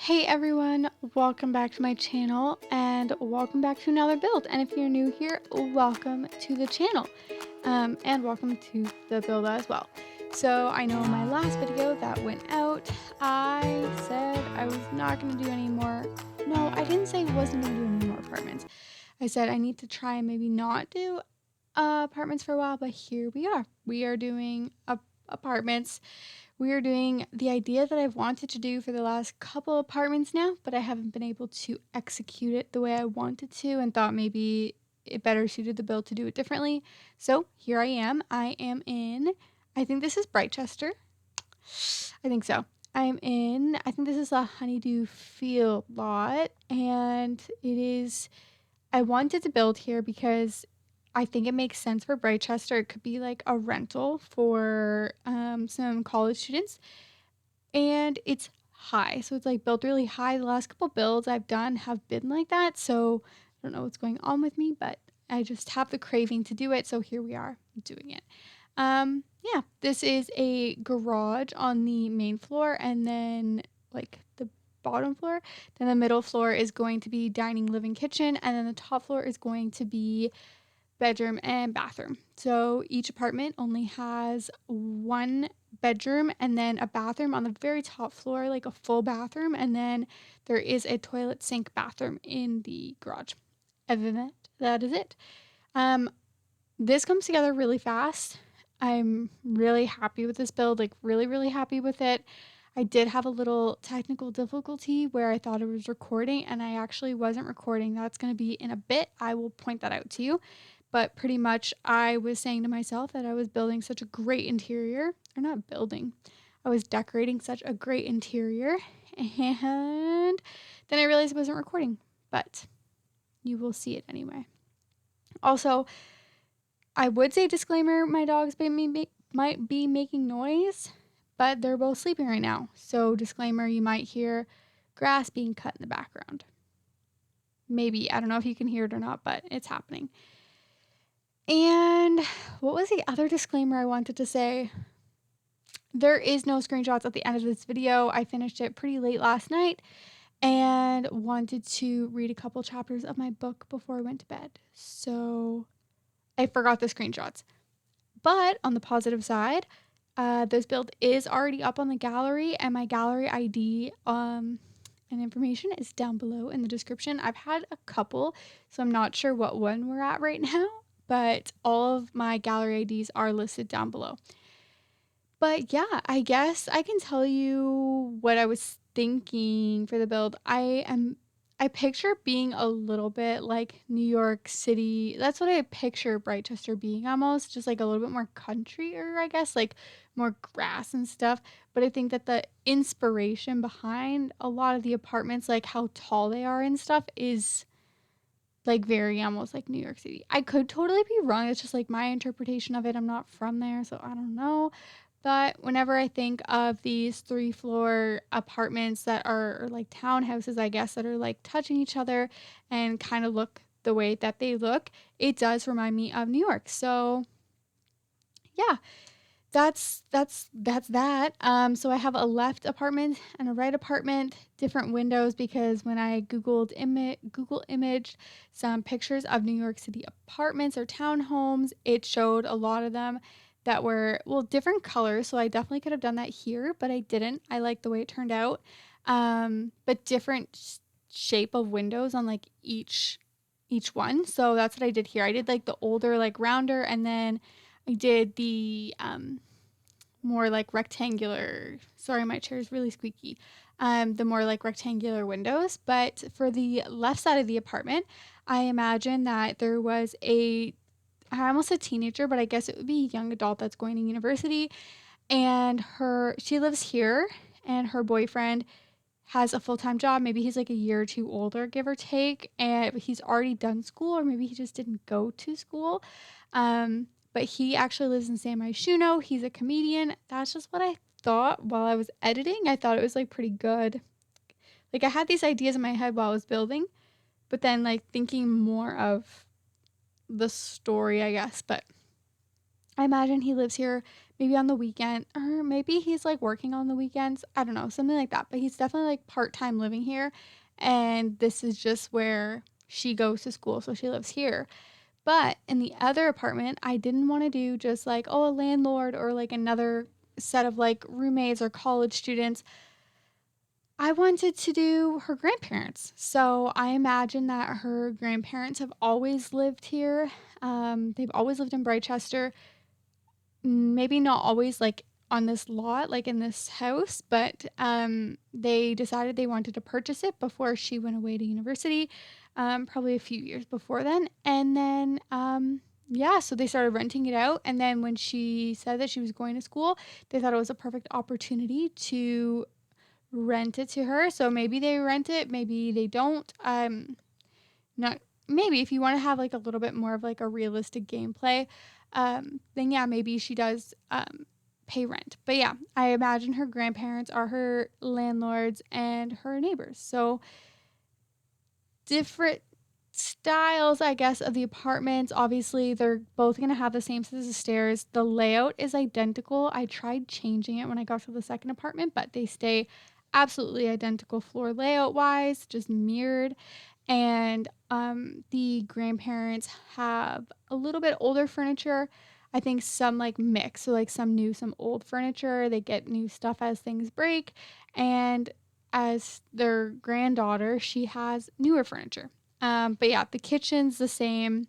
Hey everyone, welcome back to my channel and welcome back to another build. And if you're new here, welcome to the channel and welcome to the build as well. So I know in my last video that went out, I said I was not going to do any more. No, I didn't say I wasn't going to do any more apartments. I said I need to try and maybe not do apartments for a while, but here we are. We are doing apartments. We are doing the idea that I've wanted to do for the last couple apartments now, but I haven't been able to execute it the way I wanted to and thought maybe it better suited the build to do it differently. So here I am. I am in, I think this is Brightchester. I think so. I think this is a honeydew field lot, and I wanted to build here because I think it makes sense for Brightchester. It could be like a rental for some college students, and it's high, so it's like built really high. The last couple builds I've done have been like that, so I don't know what's going on with me, but I just have the craving to do it, so here we are doing it. Yeah, this is a garage on the main floor, and then like the bottom floor, then the middle floor is going to be dining, living, kitchen, and then the top floor is going to be bedroom and bathroom. So each apartment only has one bedroom and then a bathroom on the very top floor, like a full bathroom, and then there is a toilet sink bathroom in the garage. Other than that is it. This comes together really fast. I'm really happy with this build, like really happy with it. I did have a little technical difficulty where I thought it was recording and I actually wasn't recording. That's going to be in a bit. I will point that out to you. But pretty much I was saying to myself that I was building such a great interior, or not building, I was decorating such a great interior, and then I realized I wasn't recording, but you will see it anyway. Also, I would say disclaimer, my dogs might be making noise, but they're both sleeping right now. So disclaimer, you might hear grass being cut in the background. Maybe, I don't know if you can hear it or not, but it's happening. And what was the other disclaimer I wanted to say? There is no screenshots at the end of this video. I finished it pretty late last night and wanted to read a couple chapters of my book before I went to bed. So I forgot the screenshots. But on the positive side, this build is already up on the gallery, and my gallery ID and information is down below in the description. I've had a couple, so I'm not sure what one we're at right now, but all of my gallery IDs are listed down below. But yeah, I guess I can tell you what I was thinking for the build. I picture being a little bit like New York City. That's what I picture Brightchester being, almost just like a little bit more countryer, I guess, like more grass and stuff. But I think that the inspiration behind a lot of the apartments, like how tall they are and stuff, is like very almost like New York City. I could totally be wrong. It's just like my interpretation of it. I'm not from there, so I don't know. But whenever I think of these 3-floor apartments that are, or like townhouses, I guess, that are like touching each other and kind of look the way that they look, it does remind me of New York. So yeah, that's that. So I have a left apartment and a right apartment, different windows, because when I Google imaged some pictures of New York City apartments or townhomes, it showed a lot of them that were, well, different colors. So I definitely could have done that here, but I didn't. I like the way it turned out. But different shape of windows on like each one. So that's what I did here. I did like the older, like rounder, and then I did the more like rectangular. Sorry, my chair is really squeaky. The more like rectangular windows. But for the left side of the apartment, I imagine that there was I almost said teenager, but I guess it would be a young adult that's going to university. And she lives here, and her boyfriend has a full-time job. Maybe he's like a year or two older, give or take, and he's already done school, or maybe he just didn't go to school. But he actually lives in San Myshuno. He's a comedian. That's just what I thought while I was editing. I thought it was like pretty good. Like I had these ideas in my head while I was building, but then like thinking more of the story, I guess. But I imagine he lives here. maybe on the weekend, or maybe he's like working on the weekends. I don't know, something like that. But he's definitely like part-time living here. And this is just where she goes to school. So she lives here. But in the other apartment, I didn't want to do just like, oh, a landlord or like another set of like roommates or college students. I wanted to do her grandparents. So I imagine that her grandparents have always lived here. They've always lived in Brightchester. Maybe not always like on this lot, like in this house, but they decided they wanted to purchase it before she went away to university, probably a few years before then. And then, yeah, so they started renting it out. And then when she said that she was going to school, they thought it was a perfect opportunity to rent it to her. So maybe they rent it, maybe they don't. Not maybe if you want to have like a little bit more of like a realistic gameplay, then yeah, maybe she does pay rent. But yeah, I imagine her grandparents are her landlords and her neighbors. So different styles, I guess, of the apartments. Obviously, they're both going to have the same set of stairs. The layout is identical. I tried changing it when I got to the second apartment, but they stay absolutely identical floor layout wise, just mirrored. And the grandparents have a little bit older furniture. I think some like mix, so like some new, some old furniture. They get new stuff as things break. And as their granddaughter, she has newer furniture. But yeah, the kitchen's the same,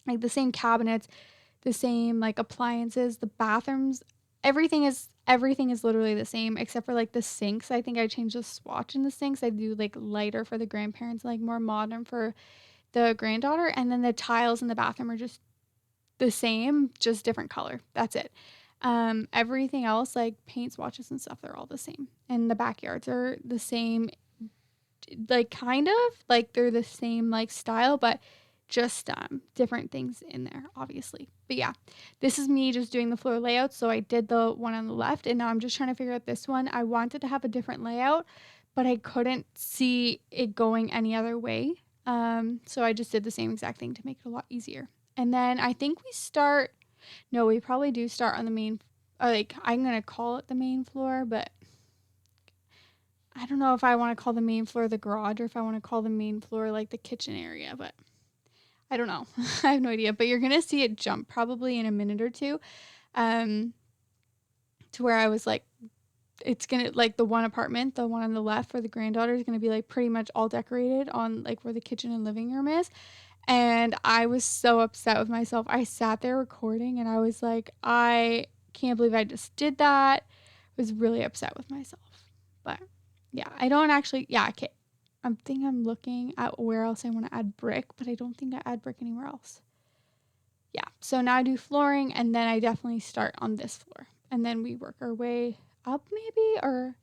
like the same cabinets, the same like appliances, the bathrooms, everything is literally the same except for like the sinks. I think I changed the swatch in the sinks. I do like lighter for the grandparents, like more modern for the granddaughter, and then the tiles in the bathroom are just the same, just different color. That's it. Everything else, like paint swatches and stuff, they're all the same. And the backyards are the same, like kind of like they're the same like style, but just different things in there, obviously. But yeah, this is me just doing the floor layout. So I did the one on the left, and now I'm just trying to figure out this one. I wanted to have a different layout, but I couldn't see it going any other way. So I just did the same exact thing to make it a lot easier. And then I think we probably do start on the main, like I'm going to call it the main floor, but I don't know if I want to call the main floor the garage or if I want to call the main floor like the kitchen area, but I don't know. I have no idea, but you're going to see it jump probably in a minute or two, to where I was like, it's going to like the one apartment, the one on the left for the granddaughter is going to be like pretty much all decorated on like where the kitchen and living room is. And I was so upset with myself. I sat there recording and I was like, I can't believe I just did that. I was really upset with myself. But yeah, I don't actually, yeah, okay. I'm looking at where else I want to add brick, but I don't think I add brick anywhere else. Yeah, so now I do flooring, and then I definitely start on this floor. And then we work our way up maybe, or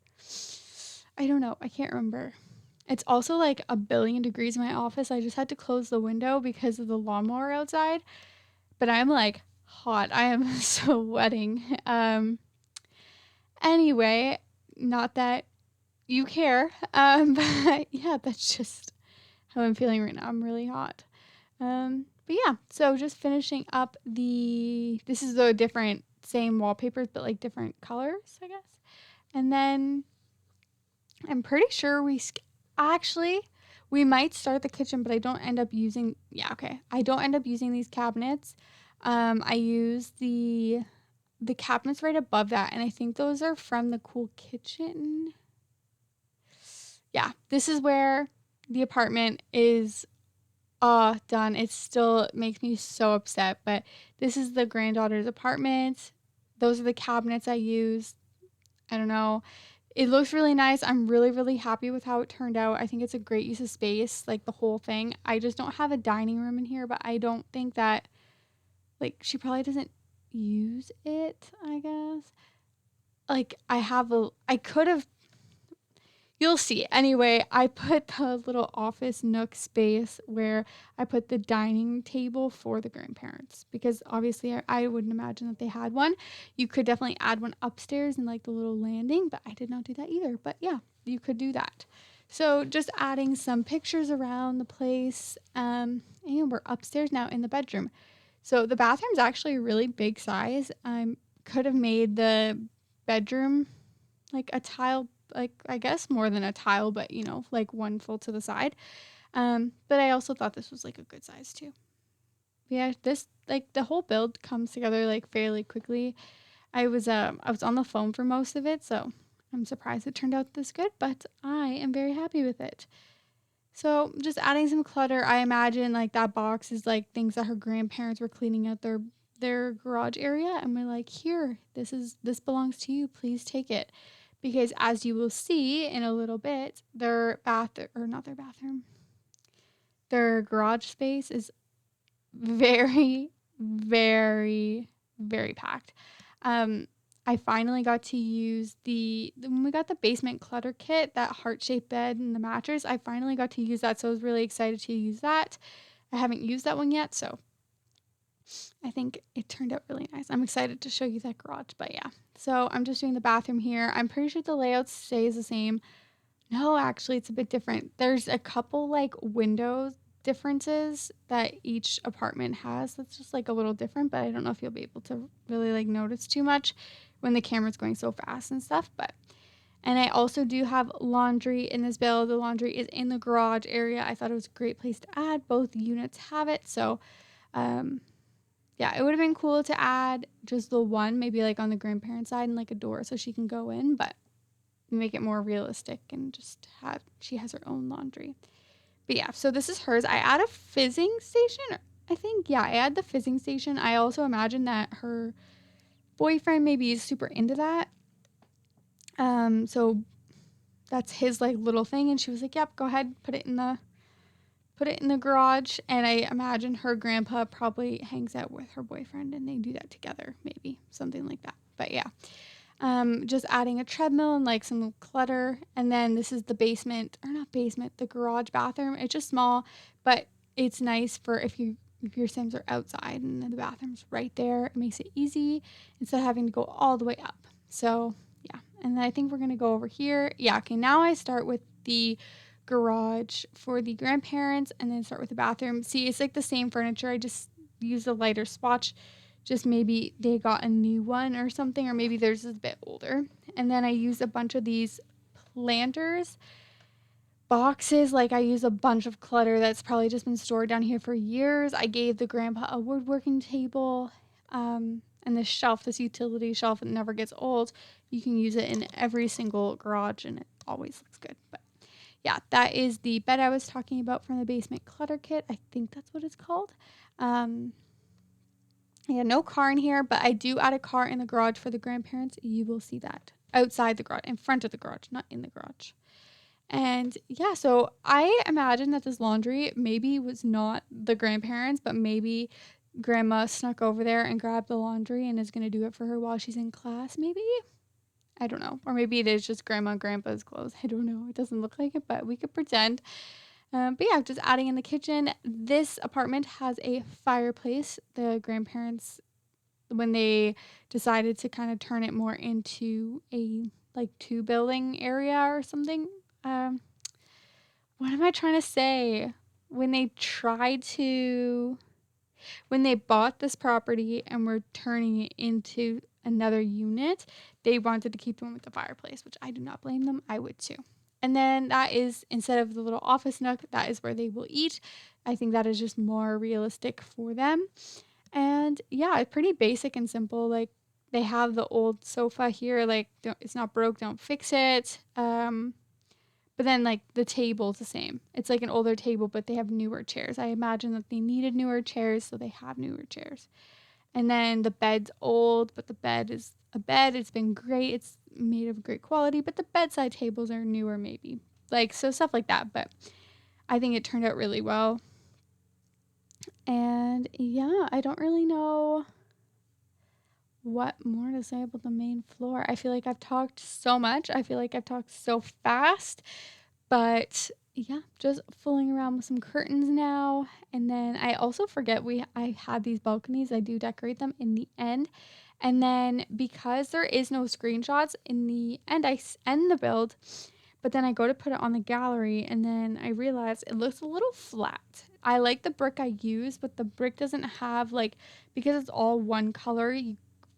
I don't know. I can't remember. It's also like a billion degrees in my office. I just had to close the window because of the lawnmower outside. But I'm like hot. I am sweating. Anyway, not that you care. But yeah, that's just how I'm feeling right now. I'm really hot. But yeah, so just finishing up this is the different same wallpapers, but like different colors, I guess. And then I'm pretty sure actually, we might start the kitchen, but I don't end up using, I don't end up using these cabinets. I use the cabinets right above that, and I think those are from the Cool Kitchen. Yeah, this is where the apartment is done. It still makes me so upset, but this is the granddaughter's apartment. Those are the cabinets I use. I don't know. It looks really nice. I'm really, really happy with how it turned out. I think it's a great use of space, like the whole thing. I just don't have a dining room in here, but I don't think that, like, she probably doesn't use it, I guess. Like, I could have, you'll see. Anyway, I put the little office nook space where I put the dining table for the grandparents, because obviously I wouldn't imagine that they had one. You could definitely add one upstairs in like the little landing, but I did not do that either. But yeah, you could do that. So just adding some pictures around the place. And we're upstairs now in the bedroom. So the bathroom's actually a really big size. I'm could have made the bedroom like a tile, like I guess more than a tile, but you know, like one full to the side. But I also thought this was like a good size too. Yeah, this like the whole build comes together like fairly quickly. I was on the phone for most of it, so I'm surprised it turned out this good, but I am very happy with it. So just adding some clutter, I imagine like that box is like things that her grandparents were cleaning out their garage area, and we're like, here, this belongs to you. Please take it. Because as you will see in a little bit, their garage space is very, very, very packed. Um, I finally got to use when we got the basement clutter kit, that heart-shaped bed and the mattress, I finally got to use that, so I was really excited to use that. I haven't used that one yet, so I think it turned out really nice. I'm excited to show you that garage, but yeah. So I'm just doing the bathroom here. I'm pretty sure the layout stays the same. No, actually, it's a bit different. There's a couple like window differences that each apartment has. That's just like a little different, but I don't know if you'll be able to really like notice too much when the camera's going so fast and stuff. And I also do have laundry in this build. The laundry is in the garage area. I thought it was a great place to add. Both units have it, so yeah, it would have been cool to add just the one, maybe like on the grandparent side and like a door so she can go in, but make it more realistic and just she has her own laundry. But yeah, so this is hers. I add a fizzing station. I think, yeah, I add the fizzing station. I also imagine that her boyfriend maybe is super into that. So that's his like little thing. And she was like, yep, go ahead, put it in the garage. And I imagine her grandpa probably hangs out with her boyfriend and they do that together, maybe something like that. But yeah. Just adding a treadmill and like some clutter. And then this is the the garage bathroom. It's just small, but it's nice for if your Sims are outside and the bathroom's right there. It makes it easy instead of having to go all the way up. So yeah. And then I think we're going to go over here. Yeah. Okay. Now I start with the garage for the grandparents and then start with the bathroom. See, it's like the same furniture. I just use a lighter swatch. Just maybe they got a new one or something, or maybe theirs is a bit older. And then I use a bunch of these planters boxes. Like I use a bunch of clutter that's probably just been stored down here for years. I gave the grandpa a woodworking table, and this utility shelf that never gets old. You can use it in every single garage and it always looks good. But yeah, that is the bed I was talking about from the basement clutter kit. I think that's what it's called. Yeah, no car in here, but I do add a car in the garage for the grandparents. You will see that outside the garage, in front of the garage, not in the garage. And yeah, so I imagine that this laundry maybe was not the grandparents, but maybe grandma snuck over there and grabbed the laundry and is going to do it for her while she's in class, maybe? I don't know. Or maybe it is just grandma and grandpa's clothes. I don't know. It doesn't look like it, but we could pretend. But yeah, just adding in the kitchen. This apartment has a fireplace. The grandparents, when they decided to kind of turn it more into a like 2 building area or something. What am I trying to say? When they bought this property and were turning it into another unit, they wanted to keep the one with the fireplace, which I do not blame them. I would too. And then that is, instead of the little office nook, that is where they will eat. I think that is just more realistic for them. And yeah, it's pretty basic and simple. Like they have the old sofa here, like it's not broke, don't fix it. But then like the table's the same. It's like an older table, but they have newer chairs. I imagine that they needed newer chairs, so they have newer chairs. And then the bed's old, but the bed is a bed. It's been great. It's made of great quality, but the bedside tables are newer maybe. Like, so stuff like that. But I think it turned out really well. And yeah, I don't really know what more to say about the main floor. I feel like I've talked so much. I feel like I've talked so fast. But yeah, just fooling around with some curtains now. And then I also forget I had these balconies. I do decorate them in the end. And then because there is no screenshots in the end, I end the build. But then I go to put it on the gallery and then I realize it looks a little flat. I like the brick I use, but the brick doesn't have like, because it's all one color,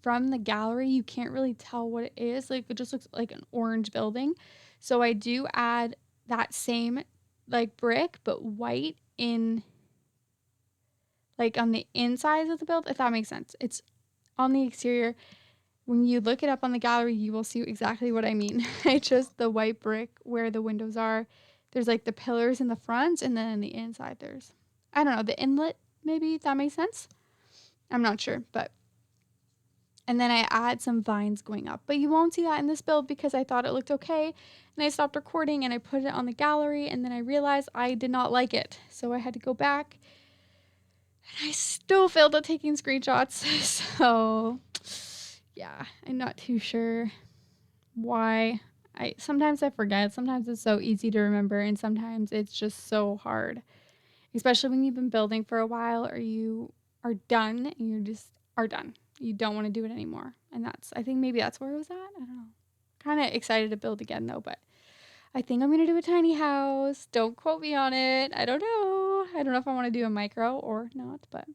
from the gallery, you can't really tell what it is. Like, it just looks like an orange building. So I do add that same like brick, but white in like on the inside of the build, if that makes sense. It's on the exterior. When you look it up on the gallery, you will see exactly what I mean. It's just the white brick where the windows are. There's like the pillars in the front, and then in the inside there's, I don't know, the inlet, maybe, if that makes sense. I'm not sure, but, and then I add some vines going up, but you won't see that in this build because I thought it looked okay, and I stopped recording and I put it on the gallery, and then I realized I did not like it, so I had to go back, and I still failed at taking screenshots. So yeah, I'm not too sure why. Sometimes I forget. Sometimes it's so easy to remember, and sometimes it's just so hard, especially when you've been building for a while, or you are done and you just are done. You don't want to do it anymore. And I think maybe that's where it was at. I don't know. Kind of excited to build again though, but I think I'm going to do a tiny house. Don't quote me on it. I don't know. I don't know if I want to do a micro or not, but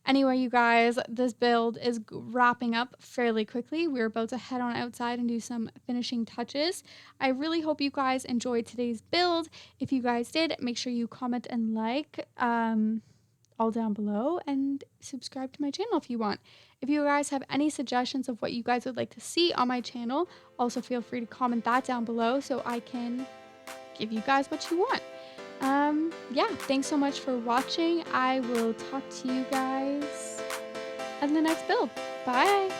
anyway, you guys, this build is wrapping up fairly quickly. We're about to head on outside and do some finishing touches. I really hope you guys enjoyed today's build. If you guys did, make sure you comment and like all down below, and subscribe to my channel if you want. If you guys have any suggestions of what you guys would like to see on my channel, also feel free to comment that down below so I can give you guys what you want. Yeah, thanks so much for watching. I will talk to you guys in the next build. Bye.